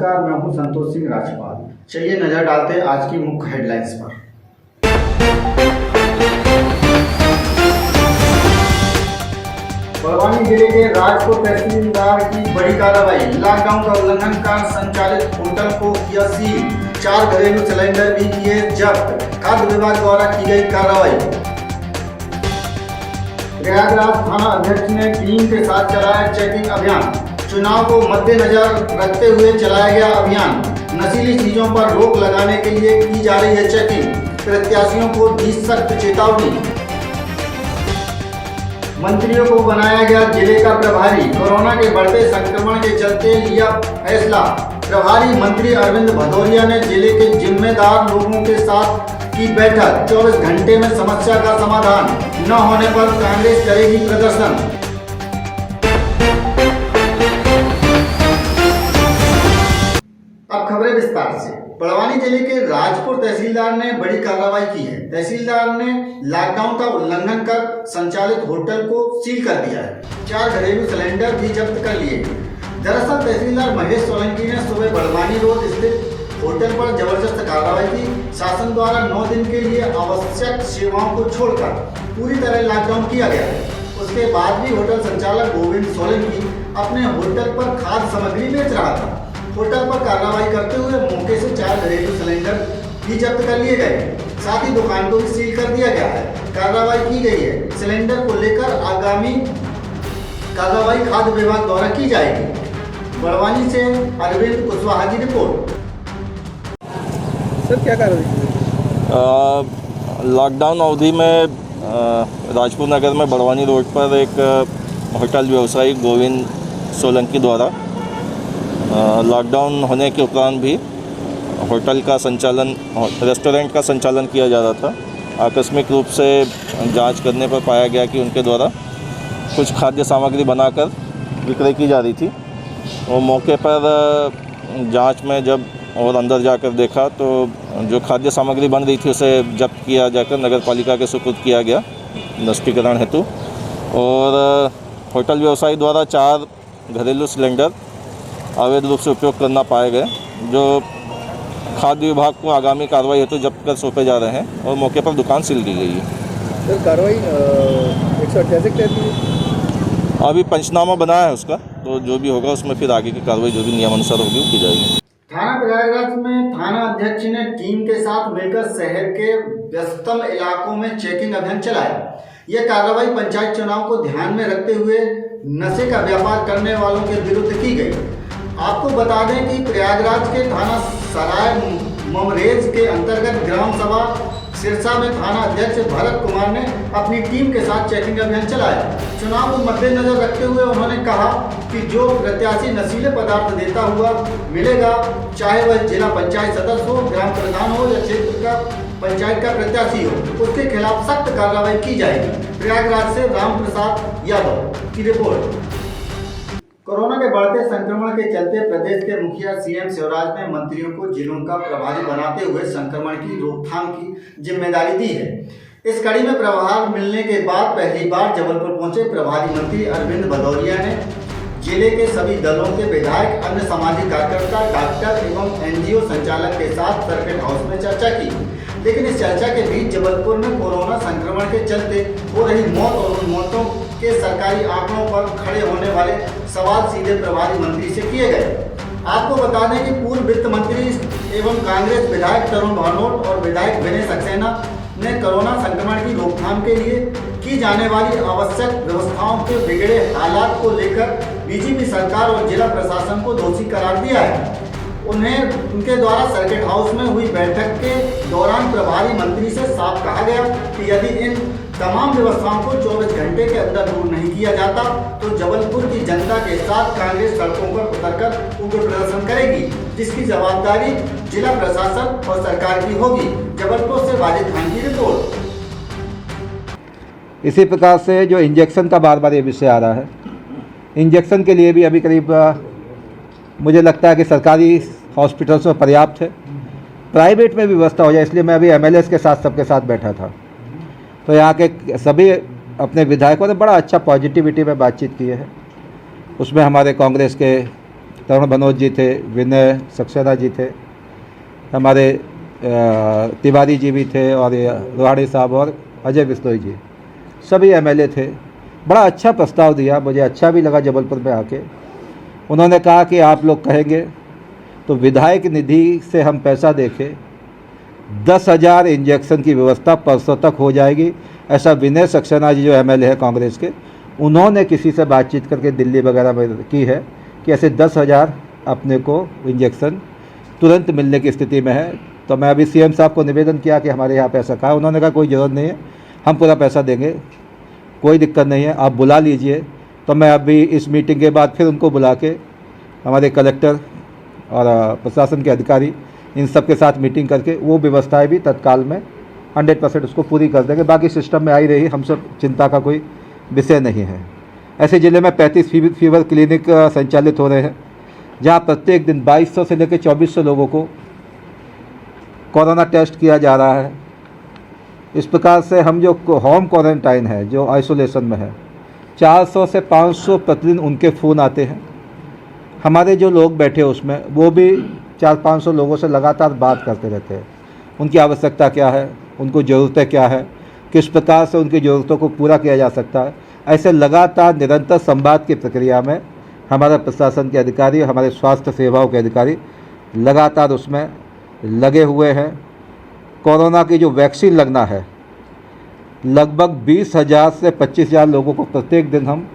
नमस्कार, मैं हूं संतोष सिंह राजपाल। चलिए नजर डालते हैं आज की मुख्य हेडलाइंस पर। बड़वानी जिले के राजपुर तहसीलदार की बड़ी कार्रवाई। लॉकडाउन का उल्लंघन कर संचालित होटल को किया सील। 4 घरेलू सिलेंडर भी किए जब्त। खाद्य विभाग द्वारा की गई कार्रवाई। प्रयागराज थाना अध्यक्ष ने टीम के साथ चलाया चेकिंग अभियान। चुनाव को मद्देनजर रखते हुए चलाया गया अभियान। नशीली चीजों पर रोक लगाने के लिए की जा रही है चेकिंग। प्रत्याशियों को दी सख्त चेतावनी। मंत्रियों को बनाया गया जिले का प्रभारी। कोरोना के बढ़ते संक्रमण के चलते लिया फैसला। प्रभारी मंत्री अरविंद भदौरिया ने जिले के जिम्मेदार लोगों के साथ की बैठक। 24 घंटे में समस्या का समाधान न होने पर कांग्रेस करेगी प्रदर्शन। अब खबरें विस्तार से। बड़वानी जिले के राजपुर तहसीलदार ने बड़ी कार्रवाई की है। तहसीलदार ने लॉकडाउन का उल्लंघन कर संचालित होटल को सील कर दिया है। 4 घरेलू सिलेंडर भी जब्त कर लिए। दरअसल तहसीलदार महेश सोलंकी ने सुबह बड़वानी रोड स्थित होटल पर जबरदस्त कार्रवाई की। शासन द्वारा 9 दिन के लिए आवश्यक सेवाओं को छोड़कर पूरी तरह लॉकडाउन किया गया है। उसके बाद भी होटल संचालक गोविंद सोलंकी अपने होटल पर खाद्य सामग्री बेच रहा था। होटल पर कार्रवाई करते हुए मौके से 4 घरेलू सिलेंडर भी जब्त कर लिए गए। साथ ही दुकान को भी सील कर दिया गया है। कार्रवाई की गई है। सिलेंडर को लेकर आगामी कार्रवाई खाद्य विभाग द्वारा की जाएगी। बड़वानी से अरविंद कुशवाहा की रिपोर्ट। सर क्या कार्रवाई? लॉकडाउन अवधि में राजपुर नगर में बड़वानी रोड पर एक होटल व्यवसायी गोविंद सोलंकी द्वारा लॉकडाउन होने के उपरांत भी होटल का संचालन, रेस्टोरेंट का संचालन किया जा रहा था। आकस्मिक रूप से जांच करने पर पाया गया कि उनके द्वारा कुछ खाद्य सामग्री बनाकर विक्रय की जा रही थी। वो मौके पर जांच में जब और अंदर जाकर देखा तो जो खाद्य सामग्री बन रही थी उसे जब्त किया जाकर नगर पालिका के सुपुर्द किया गया नष्टीकरण हेतु। और होटल व्यवसायी द्वारा 4 घरेलू सिलेंडर अवैध रूप से उपयोग करना पाए गए, जो खाद्य विभाग को आगामी कार्रवाई हेतु जब्त कर सौंपे जा रहे हैं और मौके पर दुकान सील की गई है। सर कार्रवाई 188 के तहत अभी पंचनामा बना है उसका, तो जो भी होगा उसमें फिर आगे की कार्रवाई जो भी नियमानुसार होगी वो की जाएगी। थाना प्रयागराज में थाना अध्यक्ष ने टीम के साथ मिलकर शहर के व्यस्तम इलाकों में चेकिंग अभियान चलाया। यह कार्रवाई पंचायत चुनाव को ध्यान में रखते हुए नशे का व्यापार करने वालों के विरुद्ध की गई। आपको बता दें कि प्रयागराज के थाना सराय ममरेज के अंतर्गत ग्राम सभा सिरसा में थाना अध्यक्ष भरत कुमार ने अपनी टीम के साथ चेकिंग अभियान चलाया। चुनाव को मद्देनजर रखते हुए उन्होंने कहा कि जो प्रत्याशी नशीले पदार्थ देता हुआ मिलेगा, चाहे वह जिला पंचायत सदस्य हो, ग्राम प्रधान हो या क्षेत्र का पंचायत का प्रत्याशी हो, उसके खिलाफ सख्त कार्रवाई की जाएगी। प्रयागराज से राम प्रसाद यादव की रिपोर्ट। कोरोना के बढ़ते संक्रमण के चलते प्रदेश के मुखिया सीएम शिवराज ने मंत्रियों को जिलों का प्रभारी बनाते हुए संक्रमण की रोकथाम की जिम्मेदारी दी है। इस कड़ी में प्रभार मिलने के बाद पहली बार जबलपुर पहुंचे प्रभारी मंत्री अरविंद भदौरिया ने जिले के सभी दलों के विधायक, अन्य सामाजिक कार्यकर्ता, डॉक्टर एवं एनजीओ संचालक के साथ सर्किट हाउस में चर्चा की। लेकिन इस चर्चा के बीच जबलपुर में कोरोना संक्रमण के चलते हो रही मौत और उन मौतों के सरकारी आंकड़ों पर खड़े होने वाले सवाल सीधे प्रभारी मंत्री से किए गए। आपको बता दें कि पूर्व वित्त मंत्री एवं कांग्रेस विधायक तरुण भानोट और विधायक विनय सक्सेना ने कोरोना संक्रमण की रोकथाम के लिए की जाने वाली आवश्यक व्यवस्थाओं के बिगड़े हालात को लेकर बीजेपी सरकार और जिला प्रशासन को दोषी करार दिया है। उन्हें उनके द्वारा सर्किट हाउस में हुई बैठक के दौरान प्रभारी मंत्री से साफ कहा गया कि यदि इन तमाम व्यवस्थाओं को 24 घंटे के अंदर दूर नहीं किया जाता तो जबलपुर की जनता के साथ कांग्रेस सड़कों पर उतरकर उग्र प्रदर्शन करेगी, जिसकी जवाबदारी जिला प्रशासन और सरकार की होगी। जबलपुर से वाजिद खान की रिपोर्ट। इसी प्रकार से जो इंजेक्शन का बार बार ये विषय आ रहा है, इंजेक्शन के लिए भी अभी करीब मुझे लगता है कि सरकारी हॉस्पिटल्स में पर्याप्त है, प्राइवेट में भी व्यवस्था हो जाए। इसलिए मैं अभी एमएलएस के साथ सबके साथ बैठा था, तो यहाँ के सभी अपने विधायकों ने बड़ा अच्छा पॉजिटिविटी में बातचीत की है। उसमें हमारे कांग्रेस के तरुण मनोज जी थे, विनय सक्सेना जी थे, हमारे तिवारी जी भी थे, और रोहाणी साहब और अजय बिश्नोई जी, सभी एमएलए थे। बड़ा अच्छा प्रस्ताव दिया, मुझे अच्छा भी लगा जबलपुर में आके। उन्होंने कहा कि आप लोग कहेंगे तो विधायक निधि से हम पैसा देके 10,000 इंजेक्शन की व्यवस्था परसों तक हो जाएगी। ऐसा विनय सक्सेना जी जो एमएलए है कांग्रेस के, उन्होंने किसी से बातचीत करके दिल्ली वगैरह में की है कि ऐसे 10,000 अपने को इंजेक्शन तुरंत मिलने की स्थिति में है। तो मैं अभी सीएम साहब को निवेदन किया कि हमारे यहाँ पैसा कहा, उन्होंने कहा कोई ज़रूरत नहीं है, हम पूरा पैसा देंगे, कोई दिक्कत नहीं है, आप बुला लीजिए। तो मैं अभी इस मीटिंग के बाद फिर उनको बुला के हमारे कलेक्टर और प्रशासन के अधिकारी इन सब के साथ मीटिंग करके वो व्यवस्थाएं भी तत्काल में 100% उसको पूरी कर देंगे। बाकी सिस्टम में आई रही, हम सब चिंता का कोई विषय नहीं है। ऐसे ज़िले में 35 फीवर क्लिनिक संचालित हो रहे हैं, जहाँ प्रत्येक दिन 2200 से लेकर 2400 लोगों को कोरोना टेस्ट किया जा रहा है। इस प्रकार से हम जो होम क्वारंटाइन है, जो आइसोलेशन में है, 400 से 500 प्रतिदिन उनके फ़ोन आते हैं। हमारे जो लोग बैठे उसमें, वो भी 400-500 लोगों से लगातार बात करते रहते हैं। उनकी आवश्यकता क्या है, उनको ज़रूरतें क्या है, किस प्रकार से उनकी ज़रूरतों को पूरा किया जा सकता है। ऐसे लगातार निरंतर संवाद की प्रक्रिया में हमारा प्रशासन के अधिकारी, हमारे स्वास्थ्य सेवाओं के अधिकारी लगातार उसमें लगे हुए हैं। कोरोना की जो वैक्सीन लगना है, लगभग 20,000 से 25,000 लोगों को प्रत्येक दिन हम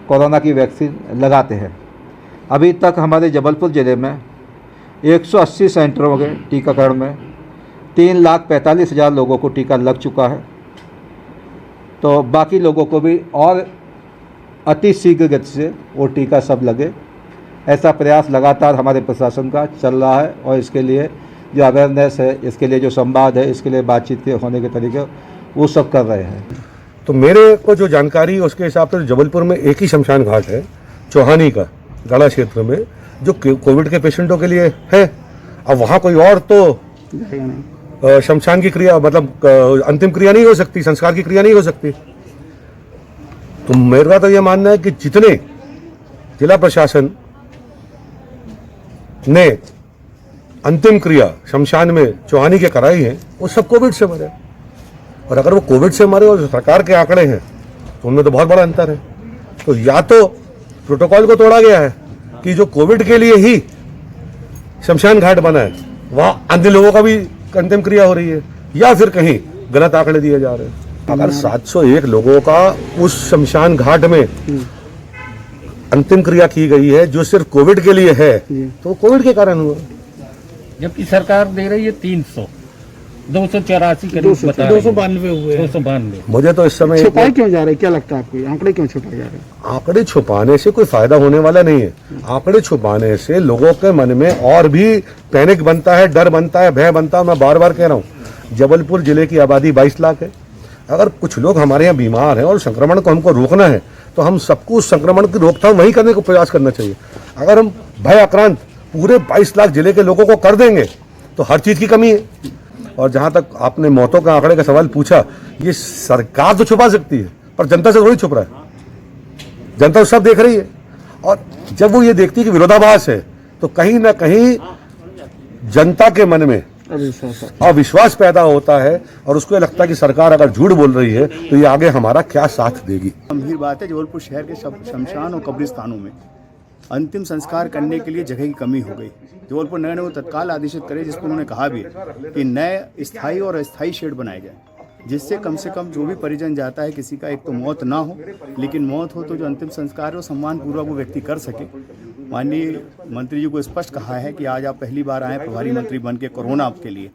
कोरोना की वैक्सीन लगाते हैं। अभी तक हमारे जबलपुर ज़िले में 180 सेंटरों के टीकाकरण में 3,45,000 लोगों को टीका लग चुका है। तो बाकी लोगों को भी और अति शीघ्र गति से वो टीका सब लगे, ऐसा प्रयास लगातार हमारे प्रशासन का चल रहा है। और इसके लिए जो अवेयरनेस है, इसके लिए जो संवाद है, इसके लिए बातचीत के होने के तरीके वो सब कर रहे हैं। तो मेरे को जो जानकारी उसके हिसाब से जबलपुर में एक ही शमशान घाट है, चौहानी का गढ़ा क्षेत्र में, जो कोविड के पेशेंटों के लिए है। अब वहाँ कोई और तो शमशान की क्रिया, मतलब अंतिम क्रिया नहीं हो सकती, संस्कार की क्रिया नहीं हो सकती। तो मेरा तो ये मानना है कि जितने जिला प्रशासन ने अंतिम क्रिया शमशान में चौहानी के कराई है, वो सब कोविड से मरे। और अगर वो कोविड से मरे और सरकार के आंकड़े हैं तो उनमें तो बहुत बड़ा अंतर है। तो या तो प्रोटोकॉल को तोड़ा गया है कि जो कोविड के लिए ही शमशान घाट बना है वहां अन्य लोगों का भी अंतिम क्रिया हो रही है, या फिर कहीं गलत आंकड़े दिए जा रहे हैं। अगर 701 लोगों का उस शमशान घाट में अंतिम क्रिया की गई है जो सिर्फ कोविड के लिए है, तो कोविड के कारण हुआ, जबकि सरकार दे रही है 300, 284 करीब बता रही है। 292 हुए, 292। मुझे तो इस समय छुपाए क्यों जा रहे हैं? क्या लगता है आपको, आंकड़े क्यों छुपाए जा रहे हैं? आंकड़े छुपाने से कोई फायदा होने वाला नहीं है। आंकड़े छुपाने से लोगों के मन में और भी पैनिक बनता है, डर बनता है, भय बनता है। मैं बार बार कह रहा हूँ, जबलपुर जिले की आबादी 22 लाख है। अगर कुछ लोग हमारे यहाँ बीमार हैं और संक्रमण को हमको रोकना है, तो हम सबको उस संक्रमण की रोकथाम वही करने को प्रयास करना चाहिए। अगर हम भय आक्रांत पूरे 22 लाख जिले के लोगों को कर देंगे तो हर चीज़ की कमी है। और जहाँ तक आपने मौतों का आंकड़े का सवाल पूछा, ये सरकार तो छुपा सकती है, पर जनता से थोड़ी छुप रहा है। जनता तो सब देख रही है, और जब वो ये देखती है कि विरोधाभास है, तो कहीं ना कहीं जनता के मन में अविश्वास पैदा होता है, और उसको लगता है कि सरकार अगर झूठ बोल रही है तो ये आगे हमारा क्या साथ देगी। गंभीर बात है। जबलपुर शहर के शमशान और कब्रिस्तानों में अंतिम संस्कार करने के लिए जगह की कमी हो गई। जबलपुर नगर ने वो तत्काल आदेशित करे, जिसको उन्होंने कहा भी कि नए स्थायी और अस्थायी शेड बनाए जाए, जिससे कम से कम जो भी परिजन जाता है, किसी का एक तो मौत ना हो, लेकिन मौत हो तो जो अंतिम संस्कार हो सम्मानपूर्वक वो व्यक्ति कर सके। माननीय मंत्री जी को स्पष्ट कहा है कि आज आप पहली बार आए प्रभारी मंत्री बन के कोरोना के लिए,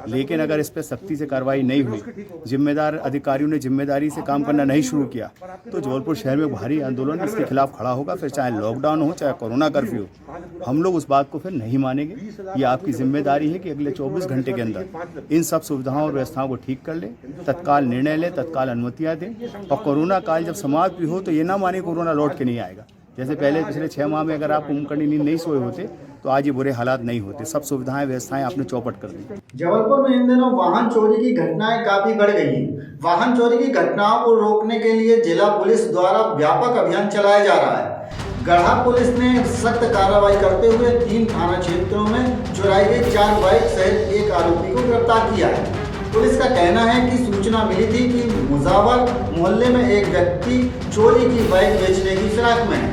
लेकिन अगर इस पर सख्ती से कार्रवाई नहीं हुई, जिम्मेदार अधिकारियों ने जिम्मेदारी से काम करना नहीं शुरू किया, तो जबलपुर शहर में भारी आंदोलन इसके खिलाफ खड़ा होगा। फिर चाहे लॉकडाउन हो, चाहे कोरोना कर्फ्यू हो, हम लोग उस बात को फिर नहीं मानेंगे। ये आपकी जिम्मेदारी है कि अगले 24 घंटे के अंदर इन सब सुविधाओं और व्यवस्थाओं को ठीक कर ले, तत्काल निर्णय ले, तत्काल अनुमतियाँ दें। और कोरोना काल जब समाप्त भी हो तो ये ना माने कोरोना लौट के नहीं आएगा। जैसे पहले पिछले 6 माह में अगर आप कुंभकर्णी नींद नहीं सोए होते तो आज ये बुरे हालात नहीं होते। सब सुविधाएं व्यवस्थाएं आपने चौपट कर दी। जबलपुर में इन दिनों वाहन चोरी की घटनाएं काफी बढ़ गई हैं। वाहन चोरी की घटनाओं को रोकने के लिए जिला पुलिस द्वारा व्यापक अभियान चलाया जा रहा है। गढ़ा पुलिस ने सख्त कार्रवाई करते हुए 3 थाना क्षेत्रों में चुराई गई 4 बाइक सहित एक आरोपी को गिरफ्तार किया है। पुलिस का कहना है कि सूचना मिली थी कि मुजावर मोहल्ले में एक व्यक्ति चोरी की बाइक बेचने की फिराक में है।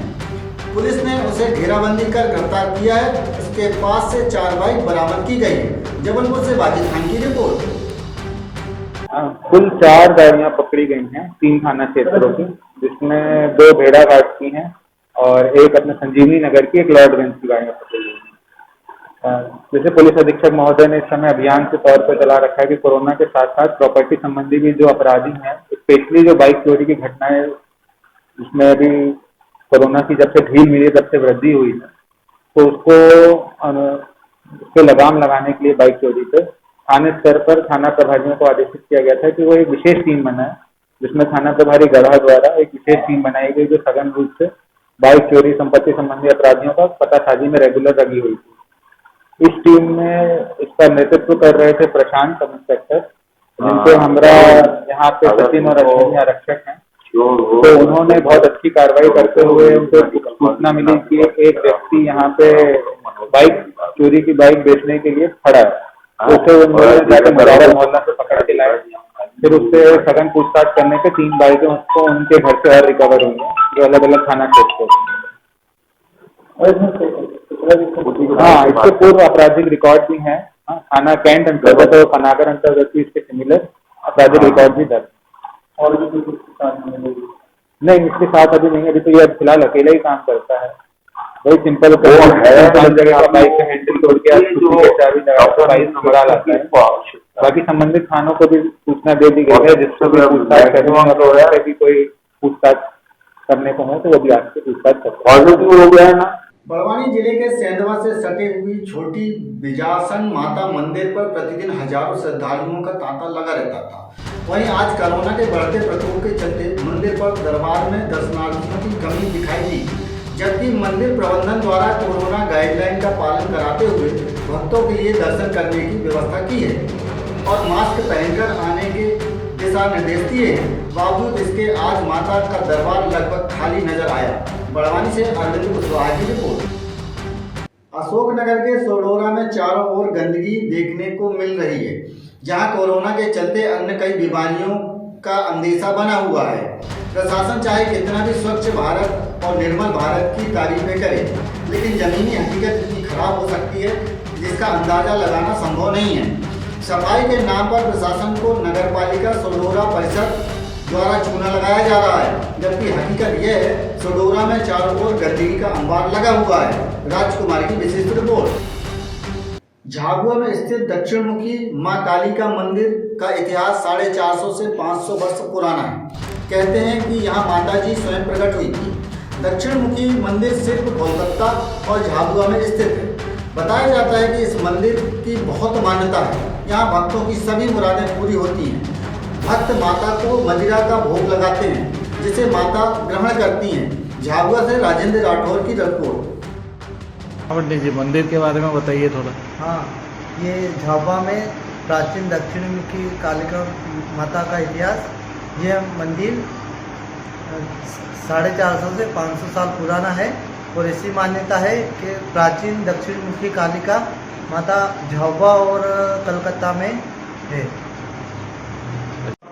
पुलिस ने उसे घेराबंदी कर गिरफ्तार किया है। उसके पास से 4 बाइक बरामद की गई है। जबलपुर से बाजिद खान की रिपोर्ट। कुल 4 गाड़ियां पकड़ी गई हैं 3 थाना क्षेत्रों की, जिसमें 2 भेड़ाघाट की हैं और एक अपने संजीवनी नगर की, एक लॉर्डगंज की गाड़ियां पकड़ी गई हैं। जैसे पुलिस अधीक्षक महोदय ने इस समय अभियान के तौर पर चला रखा है कि कोरोना के साथ साथ प्रॉपर्टी संबंधी भी जो अपराधी हैं, स्पेशली जो बाइक चोरी की घटनाएं, उसमें अभी कोरोना की जब से ढील मिली तब से वृद्धि हुई है, तो उसको लगाम लगाने के लिए बाइक चोरी पे थाने स्तर पर थाना प्रभारियों को आदेशित किया गया था कि वो एक विशेष टीम बनाए, जिसमें थाना प्रभारी गढ़ा द्वारा एक विशेष टीम बनाई गई जो सघन रूप से बाइक चोरी संपत्ति संबंधी अपराधियों का पतासाजी में रेगुलर लगी हुई थी। इस टीम में इसका नेतृत्व कर रहे थे प्रशांत सब इंस्पेक्टर, जिनके हमारा यहाँ पे सचिन और अश्विनी आरक्षक हैं। तो उन्होंने बहुत अच्छी कार्रवाई करते हुए उनको सूचना मिली कि एक व्यक्ति यहाँ पे बाइक चोरी की बाइक बेचने के लिए खड़ा है, तो उसे उन्होंने जाकर मुजावर मोहल्ला से पकड़ के लाए। फिर उससे सघन पूछताछ करने पे 3 बाइकें उसको उनके घर से और रिकवर हुई हैं, जो अलग अलग थाना क्षेत्रों। हाँ, इसके पूर्व आपराधिक रिकॉर्ड भी हैं। थाना कैंट अंतर्गत और पनागर अंतर्गत भी इसके सिमिलर आपराधिक रिकॉर्ड भी दर्ज। और भी कुछ नहीं, इसके साथ अभी नहीं, अभी तो ये फिलहाल अकेला ही काम करता है। वही सिंपल जगह बाइक का हैंडल तोड़ के चाबी लगा कर बाइक मंगा लाता है। बाकी संबंधित थानों को भी सूचना दे दी गई है, जिससे भी पूछताछ करने भी कोई पूछताछ करने को हो तो वो भी आपसे पूछताछ करते हो गया है ना। बड़वानी जिले के सेंधवा से सटे हुई छोटी बिजासन माता मंदिर पर प्रतिदिन हजारों श्रद्धालुओं का तांता लगा रहता था। वहीं आज कोरोना के बढ़ते प्रकोप के चलते मंदिर पर दरबार में दर्शनार्थियों की कमी दिखाई दी, जबकि मंदिर प्रबंधन द्वारा कोरोना गाइडलाइन का पालन कराते हुए भक्तों के लिए दर्शन करने की व्यवस्था की है और मास्क पहनकर आने के दिशा निर्देश दिए हैं। बावजूद इसके आज माता का दरबार लगभग खाली नजर आया। बड़वानी से अरविंद कुशवाहा की रिपोर्ट। अशोकनगर के सोडोरा में चारों ओर गंदगी देखने को मिल रही है, जहां कोरोना के चलते अन्य कई बीमारियों का अंदेशा बना हुआ है। प्रशासन चाहे कितना भी स्वच्छ भारत और निर्मल भारत की तारीफें करे, लेकिन जमीनी हकीकत इतनी खराब हो सकती है जिसका अंदाजा लगाना संभव नहीं है। सफाई के नाम पर प्रशासन को नगरपालिका सोडोरा परिषद द्वारा चूना लगाया जा रहा है, जबकि हकीकत यह है सोडोरा में चारों ओर गंदगी का अंबार लगा हुआ है। राजकुमारी की विशेष रिपोर्ट। झाबुआ में स्थित दक्षिणमुखी मां काली का मंदिर का इतिहास 450 से 500 वर्ष पुराना है। कहते हैं कि यहाँ माताजी स्वयं प्रकट हुई थी। दक्षिणमुखी मंदिर सिर्फ कोलकाता और झाबुआ में स्थित है। बताया जाता है कि इस मंदिर की बहुत मान्यता है। यहाँ भक्तों की सभी मुरादें पूरी होती हैं। भक्त माता को मदिरा का भोग लगाते हैं, जिसे माता ग्रहण करती हैं। झाबुआ से राजेंद्र राठौर की रिपोर्ट। जी मंदिर के बारे में बताइए थोड़ा। हाँ, ये झाबुआ में प्राचीन दक्षिणमुखी कालिका माता का इतिहास। यह मंदिर 450 से 500 साल पुराना है और ऐसी मान्यता है कि प्राचीन दक्षिणमुखी कालिका माता झाबुआ और कलकत्ता में है।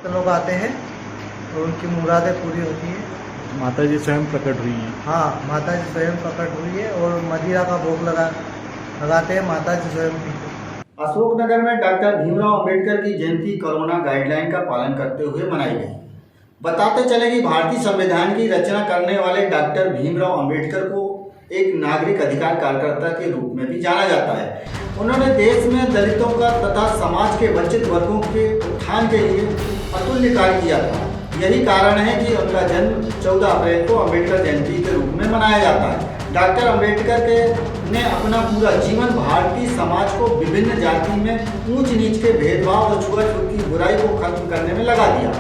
लोग आते हैं और उनकी मुरादें पूरी होती हैं। माता जी स्वयं प्रकट हुई हैं। हाँ, माता जी स्वयं प्रकट हुई है और मदिरा का भोग लगाते हैं माता जी स्वयं। अशोकनगर में डॉक्टर भीमराव अंबेडकर की जयंती कोरोना गाइडलाइन का पालन करते हुए मनाई गई। बताते चले कि भारतीय संविधान की रचना करने वाले डॉक्टर भीमराव अंबेडकर को एक नागरिक अधिकार कार्यकर्ता के रूप में भी जाना जाता है। उन्होंने देश में दलितों का तथा समाज के वंचित वर्गों के उत्थान के लिए अतुल्य कार्य किया था। यही कारण है कि उनका जन्म 14 अप्रैल को अंबेडकर जयंती के रूप में मनाया जाता है। डॉक्टर अंबेडकर ने अपना पूरा जीवन भारतीय समाज को विभिन्न जाति में ऊंच नीच के भेदभाव और छुआछूत की बुराई को खत्म करने में लगा दिया।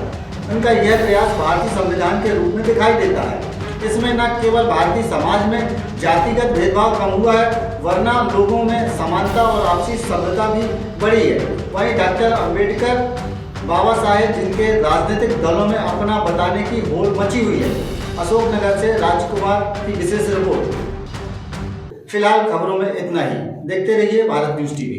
उनका यह प्रयास भारतीय संविधान के रूप में दिखाई देता है। इसमें न केवल भारतीय समाज में जातिगत भेदभाव कम हुआ है, वरना लोगों में समानता और आपसी सभ्यता भी बढ़ी है। वहीं डॉक्टर अंबेडकर बाबा साहेब, जिनके राजनीतिक दलों में अपना बताने की होड़ मची हुई है, अशोकनगर से राजकुमार की विशेष रिपोर्ट। फिलहाल खबरों में इतना ही। देखते रहिए भारत न्यूज टीवी।